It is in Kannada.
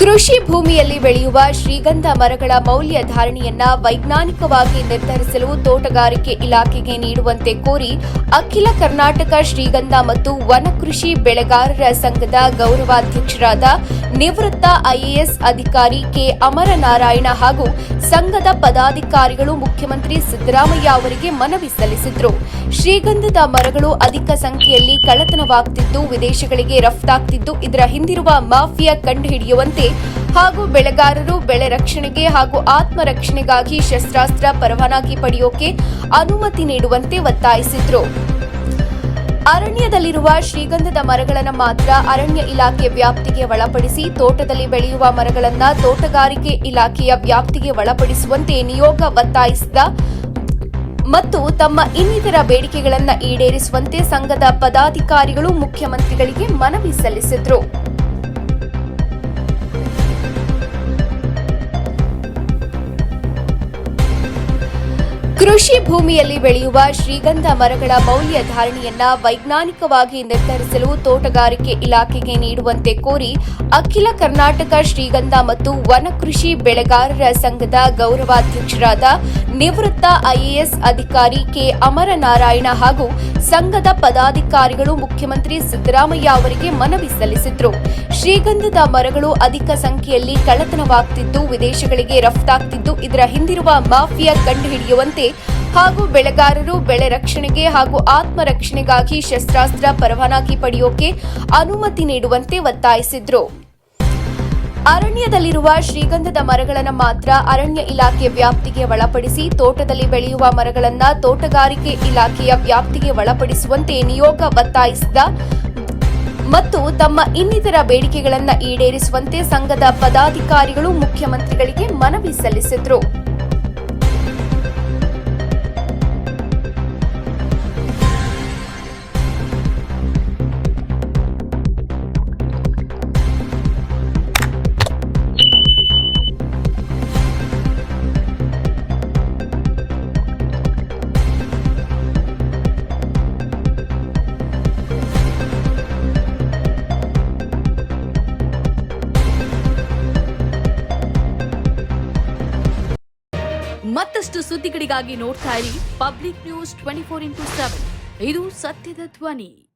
ಕೃಷಿ ಭೂಮಿಯಲ್ಲಿ ಬೆಳೆಯುವ ಶ್ರೀಗಂಧ ಮರಗಳ ಮೌಲ್ಯ ಧಾರಣೆಯನ್ನ ವೈಜ್ಞಾನಿಕವಾಗಿ ನಿರ್ಧರಿಸಲು ತೋಟಗಾರಿಕೆ ಇಲಾಖೆಗೆ ನೀಡುವಂತೆ ಕೋರಿ ಅಖಿಲ ಕರ್ನಾಟಕ ಶ್ರೀಗಂಧ ಮತ್ತು ವನಕೃಷಿ ಬೆಳೆಗಾರರ ಸಂಘದ ಗೌರವಾಧ್ಯಕ್ಷರಾದ ನಿವೃತ್ತ ಐಎಎಸ್ ಅಧಿಕಾರಿ ಕೆ ಅಮರನಾರಾಯಣ ಹಾಗೂ ಸಂಘದ ಪದಾಧಿಕಾರಿಗಳು ಮುಖ್ಯಮಂತ್ರಿ ಸಿದ್ದರಾಮಯ್ಯ ಅವರಿಗೆ ಮನವಿ ಸಲ್ಲಿಸಿದರು. ಶ್ರೀಗಂಧದ ಮರಗಳು ಅಧಿಕ ಸಂಖ್ಯೆಯಲ್ಲಿ ಕಳ್ಳತನವಾಗುತ್ತಿದ್ದು ವಿದೇಶಗಳಿಗೆ ರಫ್ತಾಗುತ್ತಿದ್ದು ಇದರ ಹಿಂದಿರುವ ಮಾಫಿಯಾ ಕಂಡುಹಿಡಿಯುವಂತೆ ಹಾಗೂ ಬೆಳೆಗಾರರು ಬೆಳೆ ರಕ್ಷಣೆಗೆ ಹಾಗೂ ಆತ್ಮರಕ್ಷಣೆಗಾಗಿ ಶಸ್ತ್ರಾಸ್ತ್ರ ಪರವಾನಗಿ ಪಡೆಯೋಕೆ ಅನುಮತಿ ನೀಡುವಂತೆ ಒತ್ತಾಯಿಸಿದರು. ಅರಣ್ಯದಲ್ಲಿರುವ ಶ್ರೀಗಂಧದ ಮರಗಳನ್ನು ಮಾತ್ರ ಅರಣ್ಯ ಇಲಾಖೆ ವ್ಯಾಪ್ತಿಗೆ ಒಳಪಡಿಸಿ ತೋಟದಲ್ಲಿ ಬೆಳೆಯುವ ಮರಗಳನ್ನು ತೋಟಗಾರಿಕೆ ಇಲಾಖೆಯ ವ್ಯಾಪ್ತಿಗೆ ಒಳಪಡಿಸುವಂತೆ ನಿಯೋಗ ಒತ್ತಾಯಿಸಿದ ಮತ್ತು ತಮ್ಮ ಇನ್ನಿತರ ಬೇಡಿಕೆಗಳನ್ನು ಈಡೇರಿಸುವಂತೆ ಸಂಘದ ಪದಾಧಿಕಾರಿಗಳು ಮುಖ್ಯಮಂತ್ರಿಗಳಿಗೆ ಮನವಿ ಸಲ್ಲಿಸಿದರು. ಕೃಷಿ ಭೂಮಿಯಲ್ಲಿ ಬೆಳೆಯುವ ಶ್ರೀಗಂಧ ಮರಗಳ ಮೌಲ್ಯ ಧಾರಣೆಯನ್ನ ವೈಜ್ಞಾನಿಕವಾಗಿ ನಿರ್ಧರಿಸಲು ತೋಟಗಾರಿಕೆ ಇಲಾಖೆಗೆ ನೀಡುವಂತೆ ಕೋರಿ ಅಖಿಲ ಕರ್ನಾಟಕ ಶ್ರೀಗಂಧ ಮತ್ತು ವನಕೃಷಿ ಬೆಳೆಗಾರರ ಸಂಘದ ಗೌರವಾಧ್ಯಕ್ಷರಾದ ನಿವೃತ್ತ ಐಎಎಸ್ ಅಧಿಕಾರಿ ಕೆ ಅಮರನಾರಾಯಣ ಹಾಗೂ ಸಂಘದ ಪದಾಧಿಕಾರಿಗಳು ಮುಖ್ಯಮಂತ್ರಿ ಸಿದ್ದರಾಮಯ್ಯ ಅವರಿಗೆ ಮನವಿ ಸಲ್ಲಿಸಿದರು. ಶ್ರೀಗಂಧದ ಮರಗಳು ಅಧಿಕ ಸಂಖ್ಯೆಯಲ್ಲಿ ಕಳ್ಳತನವಾಗುತ್ತಿದ್ದು ವಿದೇಶಗಳಿಗೆ ರಫ್ತಾಗುತ್ತಿದ್ದು ಇದರ ಹಿಂದಿರುವ ಮಾಫಿಯಾ ಕಂಡುಹಿಡಿಯುವಂತೆ ಹಾಗೂ ಬೆಳೆಗಾರರು ಬೆಳೆ ರಕ್ಷಣೆಗೆ ಹಾಗೂ ಆತ್ಮರಕ್ಷಣೆಗಾಗಿ ಶಸ್ತ್ರಾಸ್ತ್ರ ಪರವಾನಗಿ ಪಡೆಯೋಕೆ ಅನುಮತಿ ನೀಡುವಂತೆ ಒತ್ತಾಯಿಸಿದರು. ಅರಣ್ಯದಲ್ಲಿರುವ ಶ್ರೀಗಂಧದ ಮರಗಳನ್ನು ಮಾತ್ರ ಅರಣ್ಯ ಇಲಾಖೆ ವ್ಯಾಪ್ತಿಗೆ ಒಳಪಡಿಸಿ ತೋಟದಲ್ಲಿ ಬೆಳೆಯುವ ಮರಗಳನ್ನು ತೋಟಗಾರಿಕೆ ಇಲಾಖೆಯ ವ್ಯಾಪ್ತಿಗೆ ಒಳಪಡಿಸುವಂತೆ ನಿಯೋಗ ಒತ್ತಾಯಿಸಿದ ಮತ್ತು ತಮ್ಮ ಇನ್ನಿತರ ಬೇಡಿಕೆಗಳನ್ನು ಈಡೇರಿಸುವಂತೆ ಸಂಘದ ಪದಾಧಿಕಾರಿಗಳು ಮುಖ್ಯಮಂತ್ರಿಗಳಿಗೆ ಮನವಿ ಸಲ್ಲಿಸಿದರು. ಮತ್ತಷ್ಟು ಸುದ್ದಿಗಳಿಗಾಗಿ ನೋಡ್ತಾ ಇರಿ ಪಬ್ಲಿಕ್ ನ್ಯೂಸ್ 24x7. ಇದು ಸತ್ಯದ ಧ್ವನಿ.